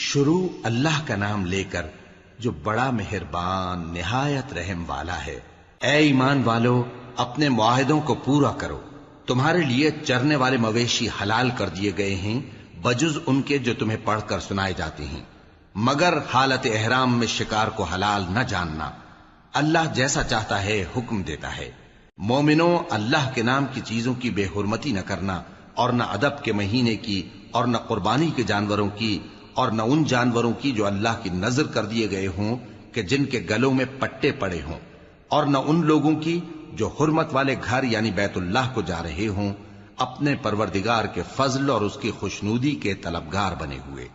شروع اللہ کا نام لے کر جو بڑا مہربان نہایت رحم والا ہے۔ اے ایمان والو، اپنے معاہدوں کو پورا کرو۔ تمہارے لیے چرنے والے مویشی حلال کر دیے گئے ہیں بجز ان کے جو تمہیں پڑھ کر سنائے جاتے ہیں، مگر حالت احرام میں شکار کو حلال نہ جاننا۔ اللہ جیسا چاہتا ہے حکم دیتا ہے۔ مومنوں، اللہ کے نام کی چیزوں کی بے حرمتی نہ کرنا، اور نہ ادب کے مہینے کی، اور نہ قربانی کے جانوروں کی، اور نہ ان جانوروں کی جو اللہ کی نذر کر دیے گئے ہوں کہ جن کے گلوں میں پٹے پڑے ہوں، اور نہ ان لوگوں کی جو حرمت والے گھر یعنی بیت اللہ کو جا رہے ہوں اپنے پروردگار کے فضل اور اس کی خوشنودی کے طلبگار بنے ہوئے۔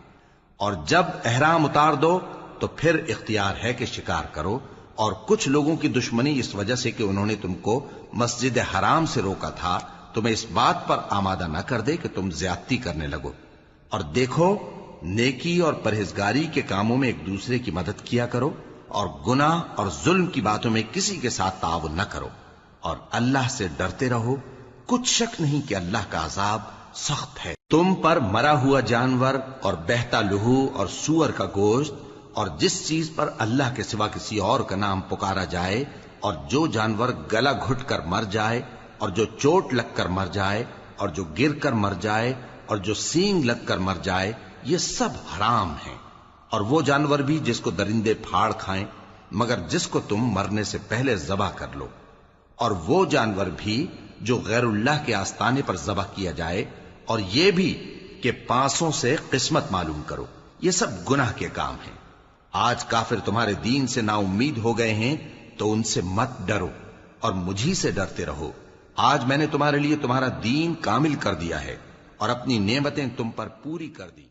اور جب احرام اتار دو تو پھر اختیار ہے کہ شکار کرو، اور کچھ لوگوں کی دشمنی اس وجہ سے کہ انہوں نے تم کو مسجد حرام سے روکا تھا تمہیں اس بات پر آمادہ نہ کر دے کہ تم زیادتی کرنے لگو۔ اور دیکھو، نیکی اور پرہیزگاری کے کاموں میں ایک دوسرے کی مدد کیا کرو، اور گناہ اور ظلم کی باتوں میں کسی کے ساتھ تعاون نہ کرو، اور اللہ سے ڈرتے رہو۔ کچھ شک نہیں کہ اللہ کا عذاب سخت ہے۔ تم پر مرا ہوا جانور اور بہتا لہو اور سور کا گوشت اور جس چیز پر اللہ کے سوا کسی اور کا نام پکارا جائے، اور جو جانور گلا گھٹ کر مر جائے، اور جو چوٹ لگ کر مر جائے، اور جو گر کر مر جائے، اور جو سینگ لگ کر مر جائے، یہ سب حرام ہیں۔ اور وہ جانور بھی جس کو درندے پھاڑ کھائیں، مگر جس کو تم مرنے سے پہلے ذبح کر لو، اور وہ جانور بھی جو غیر اللہ کے آستانے پر ذبح کیا جائے، اور یہ بھی کہ پانسوں سے قسمت معلوم کرو، یہ سب گناہ کے کام ہیں۔ آج کافر تمہارے دین سے نا امید ہو گئے ہیں تو ان سے مت ڈرو اور مجھی سے ڈرتے رہو۔ آج میں نے تمہارے لیے تمہارا دین کامل کر دیا ہے اور اپنی نعمتیں تم پر پوری کر دی۔